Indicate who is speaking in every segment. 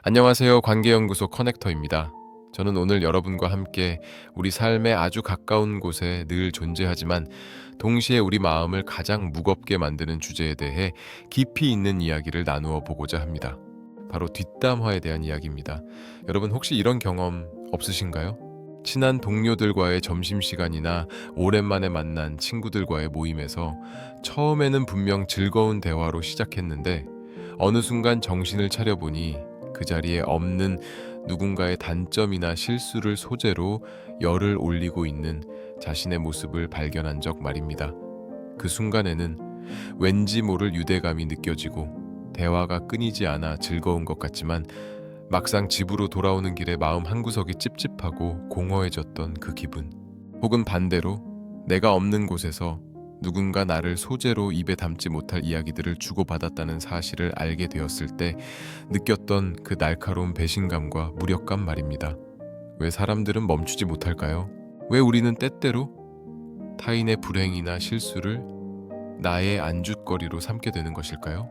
Speaker 1: 안녕하세요. 관계연구소 커넥터입니다. 저는 오늘 여러분과 함께 우리 삶의 아주 가까운 곳에 늘 존재하지만 동시에 우리 마음을 가장 무겁게 만드는 주제에 대해 깊이 있는 이야기를 나누어 보고자 합니다. 바로 뒷담화에 대한 이야기입니다. 여러분 혹시 이런 경험 없으신가요? 친한 동료들과의 점심시간이나 오랜만에 만난 친구들과의 모임에서 처음에는 분명 즐거운 대화로 시작했는데 어느 순간 정신을 차려보니 그 자리에 없는 누군가의 단점이나 실수를 소재로 열을 올리고 있는 자신의 모습을 발견한 적 말입니다. 그 순간에는 왠지 모를 유대감이 느껴지고 대화가 끊이지 않아 즐거운 것 같지만 막상 집으로 돌아오는 길에 마음 한구석이 찝찝하고 공허해졌던 그 기분. 혹은 반대로 내가 없는 곳에서 누군가 나를 소재로 입에 담지 못할 이야기들을 주고받았다는 사실을 알게 되었을 때 느꼈던 그 날카로운 배신감과 무력감 말입니다. 왜 사람들은 멈추지 못할까요? 왜 우리는 때때로 타인의 불행이나 실수를 나의 안주거리로 삼게 되는 것일까요?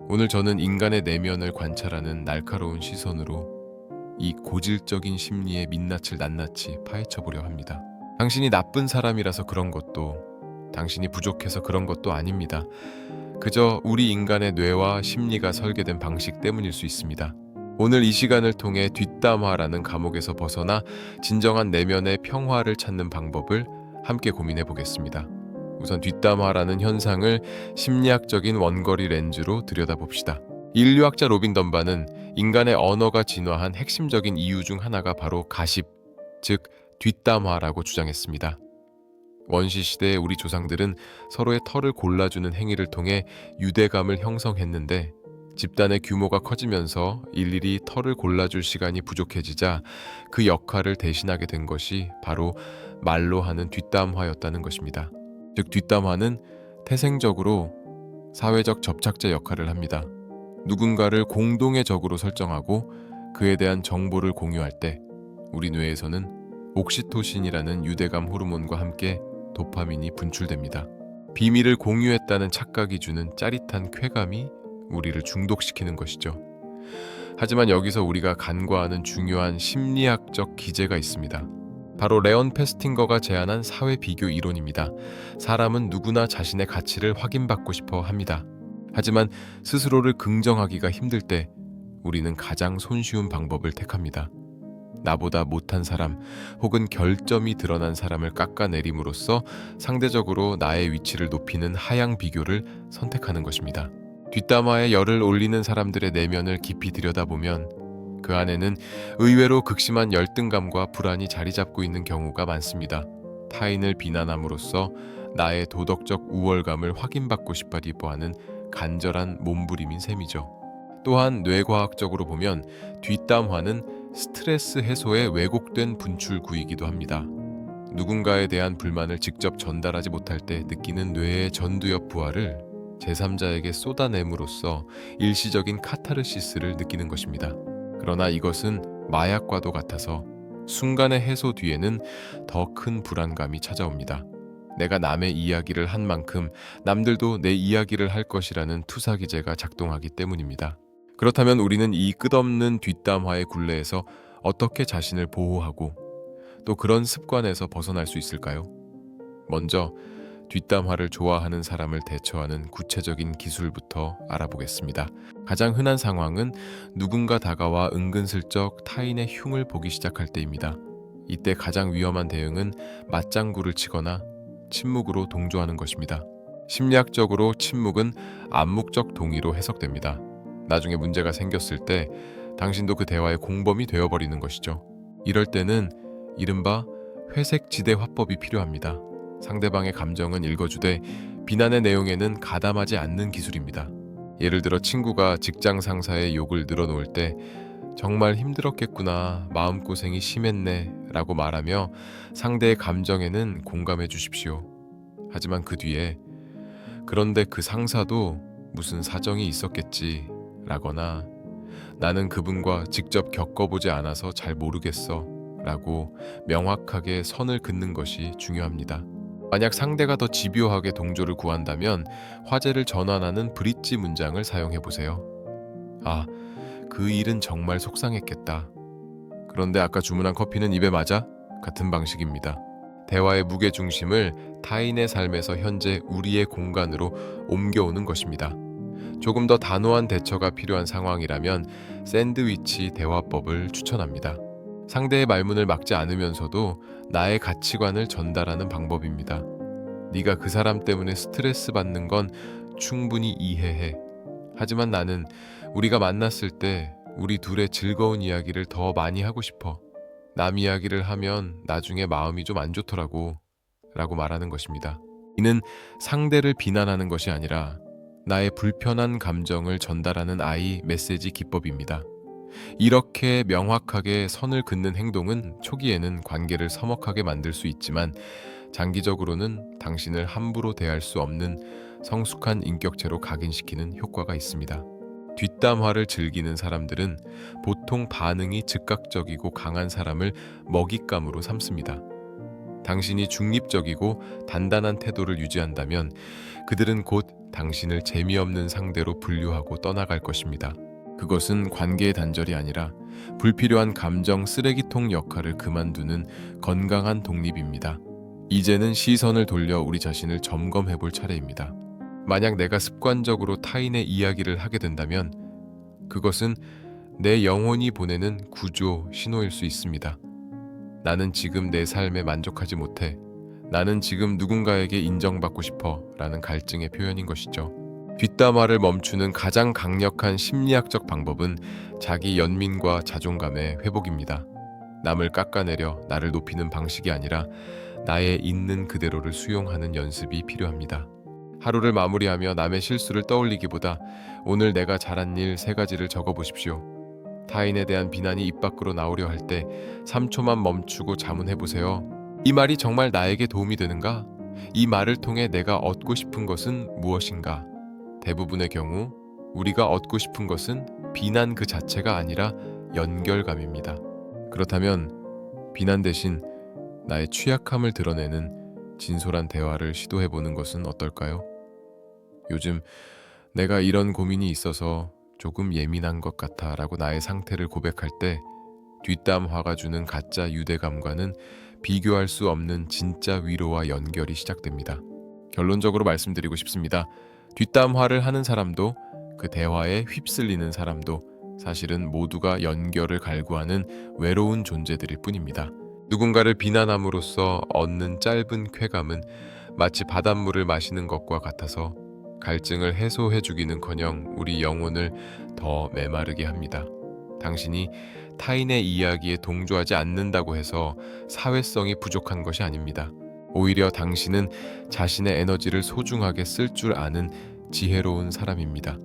Speaker 1: 오늘 저는 인간의 내면을 관찰하는 날카로운 시선으로 이 고질적인 심리의 민낯을 낱낱이 파헤쳐 보려 합니다. 당신이 나쁜 사람이라서 그런 것도, 당신이 부족해서 그런 것도 아닙니다. 그저 우리 인간의 뇌와 심리가 설계된 방식 때문일 수 있습니다. 오늘 이 시간을 통해 뒷담화라는 감옥에서 벗어나 진정한 내면의 평화를 찾는 방법을 함께 고민해 보겠습니다. 우선 뒷담화라는 현상을 심리학적인 원거리 렌즈로 들여다봅시다. 인류학자 로빈 덤바는 인간의 언어가 진화한 핵심적인 이유 중 하나가 바로 가십, 즉 뒷담화라고 주장했습니다. 원시 시대의 우리 조상들은 서로의 털을 골라주는 행위를 통해 유대감을 형성했는데 집단의 규모가 커지면서 일일이 털을 골라줄 시간이 부족해지자 그 역할을 대신하게 된 것이 바로 말로 하는 뒷담화였다는 것입니다. 즉 뒷담화는 태생적으로 사회적 접착제 역할을 합니다. 누군가를 공동의 적으로 설정하고 그에 대한 정보를 공유할 때 우리 뇌에서는 옥시토신이라는 유대감 호르몬과 함께 도파민이 분출됩니다. 비밀을 공유했다는 착각이 주는 짜릿한 쾌감이 우리를 중독시키는 것이죠. 하지만 여기서 우리가 간과하는 중요한 심리학적 기제가 있습니다. 바로 레온 페스팅거가 제안한 사회 비교 이론입니다. 사람은 누구나 자신의 가치를 확인받고 싶어 합니다. 하지만 스스로를 긍정하기가 힘들 때 우리는 가장 손쉬운 방법을 택합니다. 나보다 못한 사람 혹은 결점이 드러난 사람을 깎아내림으로써 상대적으로 나의 위치를 높이는 하향 비교를 선택하는 것입니다. 뒷담화에 열을 올리는 사람들의 내면을 깊이 들여다보면 그 안에는 의외로 극심한 열등감과 불안이 자리 잡고 있는 경우가 많습니다. 타인을 비난함으로써 나의 도덕적 우월감을 확인받고 싶어하기도 하는 간절한 몸부림인 셈이죠. 또한 뇌과학적으로 보면 뒷담화는 스트레스 해소에 왜곡된 분출구이기도 합니다. 누군가에 대한 불만을 직접 전달하지 못할 때 느끼는 뇌의 전두엽 부하를 제3자에게 쏟아냄으로써 일시적인 카타르시스를 느끼는 것입니다. 그러나 이것은 마약과도 같아서 순간의 해소 뒤에는 더 큰 불안감이 찾아옵니다. 내가 남의 이야기를 한 만큼 남들도 내 이야기를 할 것이라는 투사기제가 작동하기 때문입니다. 그렇다면 우리는 이 끝없는 뒷담화의 굴레에서 어떻게 자신을 보호하고 또 그런 습관에서 벗어날 수 있을까요? 먼저 뒷담화를 좋아하는 사람을 대처하는 구체적인 기술부터 알아보겠습니다. 가장 흔한 상황은 누군가 다가와 은근슬쩍 타인의 흉을 보기 시작할 때입니다. 이때 가장 위험한 대응은 맞장구를 치거나 침묵으로 동조하는 것입니다. 심리학적으로 침묵은 암묵적 동의로 해석됩니다. 나중에 문제가 생겼을 때 당신도 그 대화의 공범이 되어버리는 것이죠. 이럴 때는 이른바 회색 지대 화법이 필요합니다. 상대방의 감정은 읽어주되 비난의 내용에는 가담하지 않는 기술입니다. 예를 들어 친구가 직장 상사의 욕을 늘어놓을 때 정말 힘들었겠구나, 마음고생이 심했네 라고 말하며 상대의 감정에는 공감해 주십시오. 하지만 그 뒤에 그런데 그 상사도 무슨 사정이 있었겠지 라거나 나는 그분과 직접 겪어보지 않아서 잘 모르겠어 라고 명확하게 선을 긋는 것이 중요합니다. 만약 상대가 더 집요하게 동조를 구한다면 화제를 전환하는 브릿지 문장을 사용해 보세요. 아, 그 일은 정말 속상했겠다. 그런데 아까 주문한 커피는 입에 맞아? 같은 방식입니다. 대화의 무게 중심을 타인의 삶에서 현재 우리의 공간으로 옮겨오는 것입니다. 조금 더 단호한 대처가 필요한 상황이라면 샌드위치 대화법을 추천합니다. 상대의 말문을 막지 않으면서도 나의 가치관을 전달하는 방법입니다. 네가 그 사람 때문에 스트레스 받는 건 충분히 이해해. 하지만 나는 우리가 만났을 때 우리 둘의 즐거운 이야기를 더 많이 하고 싶어. 남 이야기를 하면 나중에 마음이 좀 안 좋더라고. 라고 말하는 것입니다. 이는 상대를 비난하는 것이 아니라 나의 불편한 감정을 전달하는 아이 메시지 기법입니다. 이렇게 명확하게 선을 긋는 행동은 초기에는 관계를 서먹하게 만들 수 있지만 장기적으로는 당신을 함부로 대할 수 없는 성숙한 인격체로 각인시키는 효과가 있습니다. 뒷담화를 즐기는 사람들은 보통 반응이 즉각적이고 강한 사람을 먹잇감으로 삼습니다. 당신이 중립적이고 단단한 태도를 유지한다면 그들은 곧 당신을 재미없는 상대로 분류하고 떠나갈 것입니다. 그것은 관계의 단절이 아니라 불필요한 감정 쓰레기통 역할을 그만두는 건강한 독립입니다. 이제는 시선을 돌려 우리 자신을 점검해 볼 차례입니다. 만약 내가 습관적으로 타인의 이야기를 하게 된다면 그것은 내 영혼이 보내는 구조 신호일 수 있습니다. 나는 지금 내 삶에 만족하지 못해. 나는 지금 누군가에게 인정받고 싶어 라는 갈증의 표현인 것이죠. 뒷담화를 멈추는 가장 강력한 심리학적 방법은 자기 연민과 자존감의 회복입니다. 남을 깎아내려 나를 높이는 방식이 아니라 나의 있는 그대로를 수용하는 연습이 필요합니다. 하루를 마무리하며 남의 실수를 떠올리기보다 오늘 내가 잘한 일 3가지를 적어보십시오. 타인에 대한 비난이 입 밖으로 나오려 할 때 3초만 멈추고 자문해보세요. 이 말이 정말 나에게 도움이 되는가? 이 말을 통해 내가 얻고 싶은 것은 무엇인가? 대부분의 경우 우리가 얻고 싶은 것은 비난 그 자체가 아니라 연결감입니다. 그렇다면 비난 대신 나의 취약함을 드러내는 진솔한 대화를 시도해보는 것은 어떨까요? 요즘 내가 이런 고민이 있어서 조금 예민한 것 같아 라고 나의 상태를 고백할 때 뒷담화가 주는 가짜 유대감과는 비교할 수 없는 진짜 위로와 연결이 시작됩니다. 결론적으로 말씀드리고 싶습니다. 뒷담화를 하는 사람도 그 대화에 휩쓸리는 사람도 사실은 모두가 연결을 갈구하는 외로운 존재들일 뿐입니다. 누군가를 비난함으로써 얻는 짧은 쾌감은 마치 바닷물을 마시는 것과 같아서 갈증을 해소해주기는커녕 우리 영혼을 더 메마르게 합니다. 당신이 타인의 이야기에 동조하지 않는다고 해서 사회성이 부족한 것이 아닙니다. 오히려 당신은 자신의 에너지를 소중하게 쓸 줄 아는 지혜로운 사람입니다.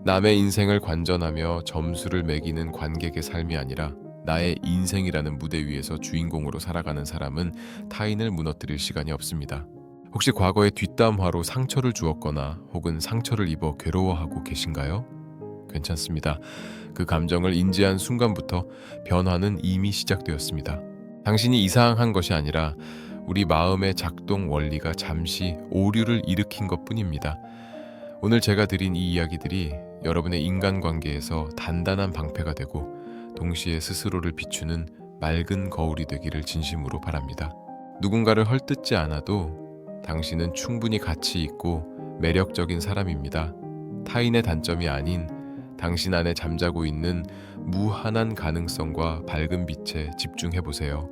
Speaker 1: 남의 인생을 관전하며 점수를 매기는 관객의 삶이 아니라 나의 인생이라는 무대 위에서 주인공으로 살아가는 사람은 타인을 무너뜨릴 시간이 없습니다. 혹시 과거에 뒷담화로 상처를 주었거나 혹은 상처를 입어 괴로워하고 계신가요? 괜찮습니다. 그 감정을 인지한 순간부터 변화는 이미 시작되었습니다. 당신이 이상한 것이 아니라 우리 마음의 작동 원리가 잠시 오류를 일으킨 것뿐입니다. 오늘 제가 드린 이 이야기들이 여러분의 인간관계에서 단단한 방패가 되고 동시에 스스로를 비추는 맑은 거울이 되기를 진심으로 바랍니다. 누군가를 헐뜯지 않아도 당신은 충분히 가치 있고 매력적인 사람입니다. 타인의 단점이 아닌 당신 안에 잠자고 있는 무한한 가능성과 밝은 빛에 집중해 보세요.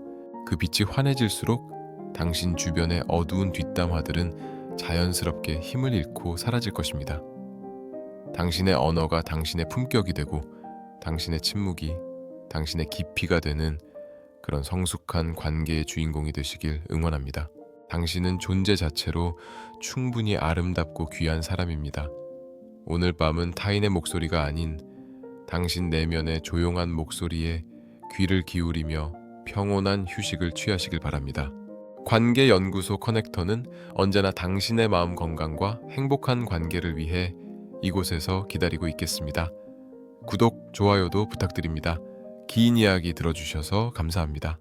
Speaker 1: 그 빛이 환해질수록 당신 주변의 어두운 뒷담화들은 자연스럽게 힘을 잃고 사라질 것입니다. 당신의 언어가 당신의 품격이 되고 당신의 침묵이 당신의 깊이가 되는 그런 성숙한 관계의 주인공이 되시길 응원합니다. 당신은 존재 자체로 충분히 아름답고 귀한 사람입니다. 오늘 밤은 타인의 목소리가 아닌 당신 내면의 조용한 목소리에 귀를 기울이며 평온한 휴식을 취하시길 바랍니다. 관계연구소 커넥터는 언제나 당신의 마음 건강과 행복한 관계를 위해 이곳에서 기다리고 있겠습니다. 구독, 좋아요도 부탁드립니다. 긴 이야기 들어주셔서 감사합니다.